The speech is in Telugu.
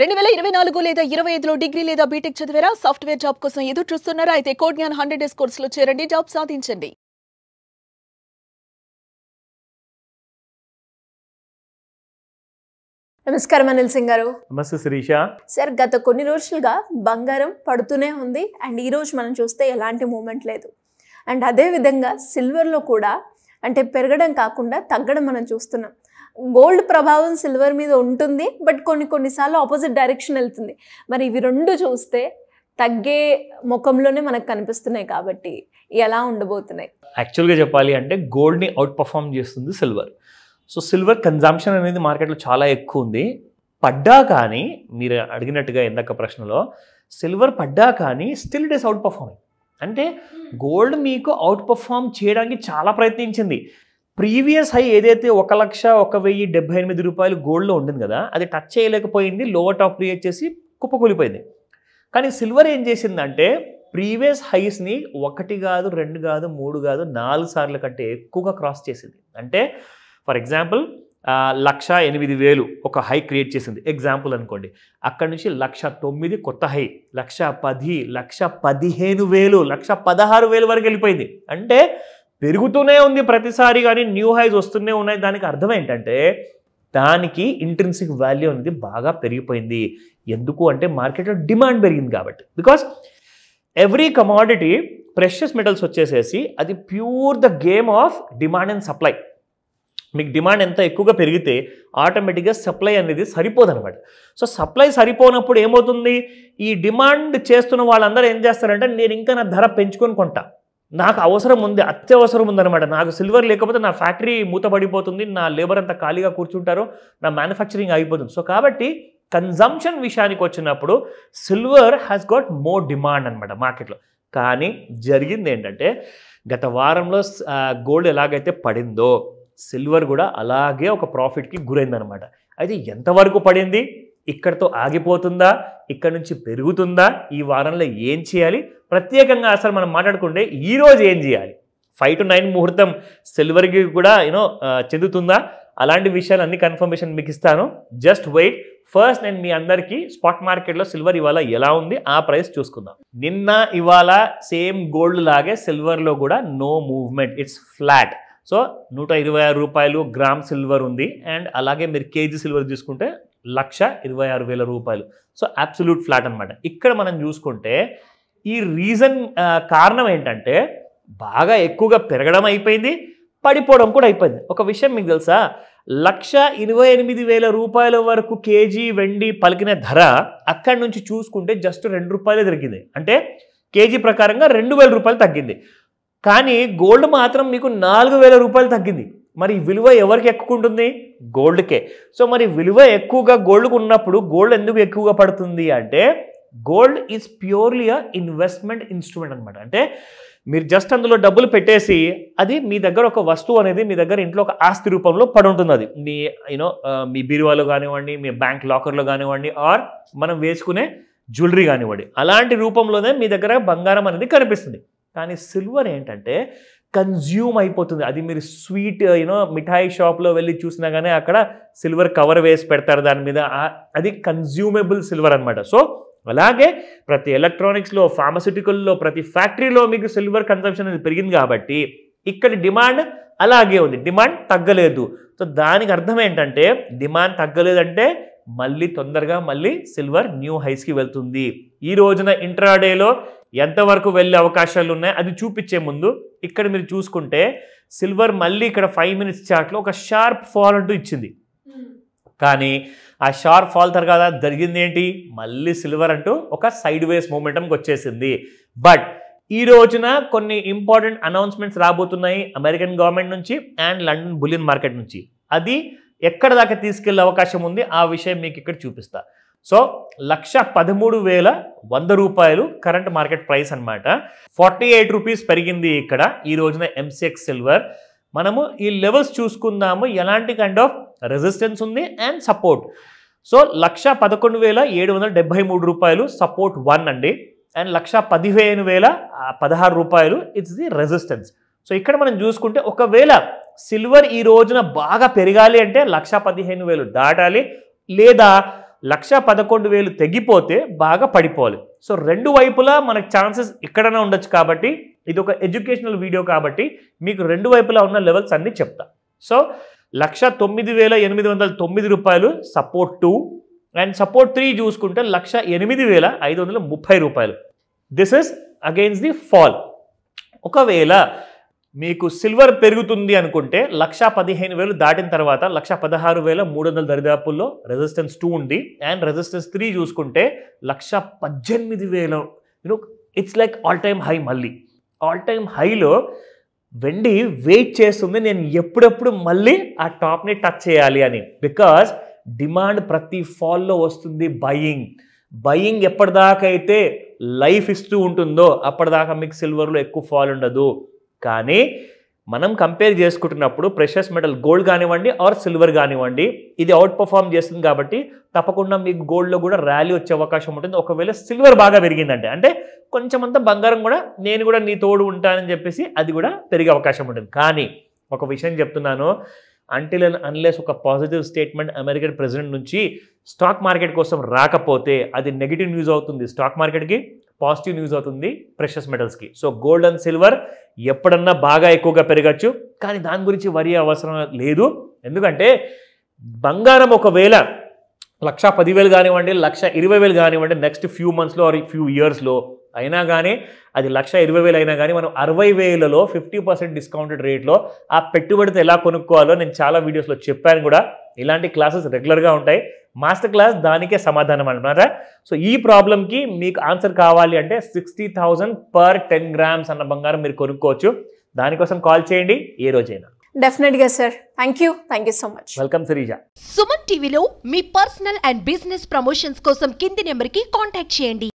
2024 లేదా 25లో డిగ్రీ లేదా బీటెక్ చదివారా? సాఫ్ట్వేర్ జాబ్ కోసం ఎదురు చూస్తున్నారా? అయితే కోడ్ జ్ఞాన్ 100 డేస్ కోర్సులో చేరండి, జాబ్ సాధించండి. నమస్కారం అనిల్ సింగ్ గారు. నమస్తే శిరీష. సార్, గత కొన్ని రోజులుగా బంగారం పడుతూనే ఉంది అండ్ ఈరోజు మనం చూస్తే ఎలాంటి మూమెంట్ లేదు. అండ్ అదేవిధంగా సిల్వర్లో కూడా అంటే పెరగడం కాకుండా తగ్గడం మనం చూస్తున్నాం. గోల్డ్ ప్రభావం సిల్వర్ మీద ఉంటుంది, బట్ కొన్నిసార్లు ఆపోజిట్ డైరెక్షన్ వెళ్తుంది. మరి ఇవి రెండు చూస్తే తగ్గే ముఖంలోనే మనకు కనిపిస్తున్నాయి కాబట్టి ఎలా ఉండబోతున్నాయి? యాక్చువల్గా చెప్పాలి అంటే గోల్డ్ని అవుట్ పర్ఫామ్ చేస్తుంది సిల్వర్. సో సిల్వర్ కన్జంప్షన్ అనేది మార్కెట్లో చాలా ఎక్కువ ఉంది. పడ్డా కానీ మీరు అడిగినట్టుగా ఇందాక ప్రశ్నలో సిల్వర్ పడ్డా కానీ still it is out performing. అంటే గోల్డ్ మీకు అవుట్ పర్ఫామ్ చేయడానికి చాలా ప్రయత్నించింది. ప్రీవియస్ హై ఏదైతే 1,01,078 రూపాయలు గోల్డ్లో ఉంటుంది కదా, అది టచ్ చేయలేకపోయింది, లోవర్ టాప్ క్రియేట్ చేసి కుప్పకూలిపోయింది. కానీ సిల్వర్ ఏం చేసిందంటే ప్రీవియస్ హైస్ని 1 కాదు 2 కాదు 3 కాదు 4 సార్ల కంటే ఎక్కువగా క్రాస్ చేసింది. అంటే ఫర్ ఎగ్జాంపుల్ 1,08,000 ఒక హై క్రియేట్ చేసింది ఎగ్జాంపుల్ అనుకోండి. అక్కడి నుంచి 1,09,000 కొత్త హై, 1,10,000, 1,15,000, 1,16,000 వరకు వెళ్ళిపోయింది. అంటే పెరుగుతూనే ఉంది ప్రతిసారి, కానీ న్యూ హైస్ వస్తూనే ఉన్నాయి. దానికి అర్థం ఏంటంటే దానికి ఇంట్రిన్సిక్ వాల్యూ అనేది బాగా పెరిగిపోయింది. ఎందుకు అంటే మార్కెట్లో డిమాండ్ పెరిగింది కాబట్టి. Because every commodity precious metals వచ్చేసేసి అది pure the game of demand and supply. మీకు డిమాండ్ ఎంత ఎక్కువగా పెరిగితే ఆటోమేటిక్గా సప్లై అనేది సరిపోదన్నమాట. సో సప్లై సరిపోనప్పుడు ఏమవుతుంది, ఈ డిమాండ్ చేస్తున్న వాళ్ళందరూ ఏం చేస్తారంటే నేను ఇంకా నా ధర పెంచుకొని కొంటా, నాకు అవసరం ఉంది, అత్యవసరం ఉందన్నమాట, నాకు సిల్వర్ లేకపోతే నా ఫ్యాక్టరీ మూతపడిపోతుంది, నా లేబర్ అంతా ఖాళీగా కూర్చుంటారు, నా మ్యానుఫ్యాక్చరింగ్ అయిపోతుంది. సో కాబట్టి కన్జంప్షన్ విషయానికి వచ్చినప్పుడు silver has got more demand అనమాట మార్కెట్లో. కానీ జరిగింది ఏంటంటే గత వారంలో గోల్డ్ ఎలాగైతే పడిందో సిల్వర్ కూడా అలాగే ఒక ప్రాఫిట్కి గురైందనమాట. అయితే ఎంతవరకు పడింది, ఇక్కడతో ఆగిపోతుందా, ఇక్కడ నుంచి పెరుగుతుందా, ఈ వారంలో ఏం చేయాలి, ప్రత్యేకంగా అసలు మనం మాట్లాడుకుంటే ఈరోజు ఏం చేయాలి, 5 to 9 ముహూర్తం సిల్వర్కి కూడా చెందుతుందా, అలాంటి విషయాలు అన్ని కన్ఫర్మేషన్ మీకు ఇస్తాను. Just wait. ఫస్ట్ నేను మీ అందరికీ స్పాట్ మార్కెట్లో సిల్వర్ ఇవాళ ఎలా ఉంది ఆ ప్రైస్ చూసుకుందాం. నిన్న ఇవాళ సేమ్ గోల్డ్ లాగే సిల్వర్లో కూడా no movement, it's flat. So 126 రూపాయలు గ్రామ్ సిల్వర్ ఉంది. అండ్ అలాగే మీరు కేజీ సిల్వర్ తీసుకుంటే 1,26,000 రూపాయలు. సో అబ్సల్యూట్ ఫ్లాట్ అనమాట. ఇక్కడ మనం చూసుకుంటే ఈ రీజన్ కారణం ఏంటంటే బాగా ఎక్కువగా పెరగడం అయిపోయింది, పడిపోవడం కూడా అయిపోయింది. ఒక విషయం మీకు తెలుసా, 1,28,000 రూపాయల వరకు కేజీ వెండి పలికిన ధర అక్కడి నుంచి చూసుకుంటే జస్ట్ 2 రూపాయలే తగ్గింది. అంటే కేజీ ప్రకారంగా 2,000 రూపాయలు తగ్గింది. కానీ గోల్డ్ మాత్రం మీకు 4,000 రూపాయలు తగ్గింది. మరి విలువ ఎవరికి ఎక్కువ గోల్డ్కే. సో మరి విలువ ఎక్కువగా గోల్డ్కు ఉన్నప్పుడు గోల్డ్ ఎందుకు ఎక్కువగా పడుతుంది అంటే gold is purely a investment instrument అనమాట. అంటే మీరు జస్ట్ అందులో డబ్బులు పెట్టేసి అది మీ దగ్గర ఒక వస్తువు అనేది మీ దగ్గర ఇంట్లో ఒక ఆస్తి రూపంలో పడి ఉంటుంది. అది మీ మీ బీరువాలో కానివ్వండి, మీ బ్యాంక్ లాకర్లో కానివ్వండి, ఆర్ మనం వేసుకునే జ్యువెలరీ కానివ్వండి, అలాంటి రూపంలోనే మీ దగ్గర బంగారం అనేది కనిపిస్తుంది. కానీ సిల్వర్ ఏంటంటే కన్జ్యూమ్ అయిపోతుంది. అది మీరు స్వీట్ మిఠాయి షాప్లో వెళ్ళి చూసినా కానీ అక్కడ సిల్వర్ కవర్ వేసి పెడతారు దాని మీద, అది కన్జ్యూమబుల్ సిల్వర్ అనమాట. సో అలాగే ప్రతి ఎలక్ట్రానిక్స్లో, ఫార్మస్యూటికల్లో, ప్రతి ఫ్యాక్టరీలో మీకు సిల్వర్ కన్సంప్షన్ అనేది పెరిగింది కాబట్టి ఇక్కడ డిమాండ్ అలాగే ఉంది, డిమాండ్ తగ్గలేదు. సో దానికి అర్థం ఏంటంటే డిమాండ్ తగ్గలేదంటే మళ్ళీ తొందరగా మళ్ళీ సిల్వర్ న్యూ హైస్కి వెళ్తుంది. ఈ రోజున ఇంట్రాడేలో ఎంతవరకు వెళ్ళే అవకాశాలు ఉన్నాయి అది చూపించే ముందు ఇక్కడ మీరు చూసుకుంటే సిల్వర్ మళ్ళీ ఇక్కడ 5 minutes చార్ట్లో ఒక షార్ప్ ఫాల్ అంటూ ఇచ్చింది. కానీ ఆ షార్ప్ ఫాల్ తర్వాత జరిగింది ఏంటి, మళ్ళీ సిల్వర్ అంటూ ఒక సైడ్ వేస్ మూమెంటంకి వచ్చేసింది. బట్ ఈ రోజున కొన్ని ఇంపార్టెంట్ అనౌన్స్మెంట్స్ రాబోతున్నాయి అమెరికన్ గవర్నమెంట్ నుంచి అండ్ లండన్ బులియన్ మార్కెట్ నుంచి. అది ఎక్కడ దాకా తీసుకెళ్లే అవకాశం ఉంది ఆ విషయం మీకు ఇక్కడ చూపిస్తా. సో 1,13,100 రూపాయలు కరెంట్ మార్కెట్ ప్రైస్ అనమాట. 48 రూపీస్ పెరిగింది ఇక్కడ ఈ రోజున ఎంసీఎక్స్ సిల్వర్. మనము ఈ లెవెల్స్ చూసుకుందాము, ఎలాంటి కైండ్ ఆఫ్ రెసిస్టెన్స్ ఉంది అండ్ సపోర్ట్. సో 1,11,773 రూపాయలు సపోర్ట్ 1 అండి, అండ్ 1,15,016 రూపాయలు ఇట్స్ ది రెసిస్టెన్స్. సో ఇక్కడ మనం చూసుకుంటే ఒకవేళ సిల్వర్ ఈ రోజున బాగా పెరగాలి అంటే 1,15,000 దాటాలి, లేదా 1,11,000 తెగిపోతే బాగా పడిపోవాలి. సో రెండు వైపులా మనకు ఛాన్సెస్ ఎక్కడైనా ఉండొచ్చు కాబట్టి ఇది ఒక ఎడ్యుకేషనల్ వీడియో కాబట్టి మీకు రెండు వైపులా ఉన్న లెవెల్స్ అన్ని చెప్తా. సో 1,09,809 రూపాయలు సపోర్ట్ 2 అండ్ సపోర్ట్ 3 చూసుకుంటే 1,08,530 రూపాయలు. This is against the fall. ఒకవేళ మీకు సిల్వర్ పెరుగుతుంది అనుకుంటే 1,15,000 దాటిన తర్వాత 1,16,300 దరిదాపుల్లో రెసిస్టెన్స్ 2 ఉంది అండ్ రెసిస్టెన్స్ 3 చూసుకుంటే 1,18,000. It's like all time high. మళ్ళీ ఆల్ టైమ్ హైలో వెండి వెయిట్ చేస్తుంది నేను ఎప్పుడెప్పుడు మళ్ళీ ఆ టాప్ని టచ్ చేయాలి అని. బికాజ్ డిమాండ్ ప్రతి ఫాల్లో వస్తుంది. బయింగ్ ఎప్పటిదాకా అయితే లైఫ్ ఇస్తూ ఉంటుందో అప్పటిదాకా మీకు సిల్వర్లో ఎక్కువ ఫాల్ ఉండదు. కానీ మనం కంపేర్ చేసుకుంటున్నప్పుడు ప్రెషస్ మెటల్ గోల్డ్ కానివ్వండి ఆర్ సిల్వర్ కానివ్వండి ఇది అవుట్ పర్ఫార్మ్ చేస్తుంది కాబట్టి తప్పకుండా మీకు గోల్డ్లో కూడా ర్యాలీ వచ్చే అవకాశం ఉంటుంది. ఒకవేళ సిల్వర్ బాగా పెరిగిందంటే అంటే కొంచెం అంతా బంగారం కూడా నేను కూడా నీ తోడు ఉంటానని చెప్పేసి అది కూడా పెరిగే అవకాశం ఉంటుంది. కానీ ఒక విషయం చెప్తున్నాను, అంటిల్ అండ్ అన్లెస్ ఒక పాజిటివ్ స్టేట్మెంట్ అమెరికన్ ప్రెసిడెంట్ నుంచి స్టాక్ మార్కెట్ కోసం రాకపోతే అది నెగిటివ్ న్యూస్ అవుతుంది స్టాక్ మార్కెట్కి, పాజిటివ్ న్యూస్ అవుతుంది ప్రెషస్ మెటల్స్కి. సో గోల్డ్ అండ్ సిల్వర్ ఎప్పుడన్నా బాగా ఎక్కువగా పెరగచ్చు కానీ దాని గురించి వరి అవసరం లేదు. ఎందుకంటే బంగారం ఒకవేళ 1,10,000 కానివ్వండి 1,20,000 కానివ్వండి నెక్స్ట్ ఫ్యూ మంత్స్లో ఆర్ ఫ్యూ ఇయర్స్లో అయినా కానీ అది 1,20,000 అయినా కానీ మనం 60,000లో 50% డిస్కౌంటెడ్ రేట్లో ఆ పెట్టుబడితో ఎలా కొనుక్కోవాలో నేను చాలా వీడియోస్లో చెప్పాను కూడా. ఇలాంటి క్లాసెస్ రెగ్యులర్గా ఉంటాయి. మాస్టర్ క్లాస్ దానికే సమాధానం అనమాట. సో ఈ ప్రాబ్లంకి మీకు ఆన్సర్ కావాలి అంటే 60,000 per 10 grams అన్న బంగారం మీరు కొనుక్కోవచ్చు. దానికోసం కాల్ చేయండి ఏ రోజైనా. డెఫినెట్గా sir. Thank you so much. Welcome Shirisha. Suman టీవీలో మీ పర్సనల్ అండ్ బిజినెస్ ప్రమోషన్స్ కోసం కింది నెంబర్కి కాంటాక్ట్ చేయండి.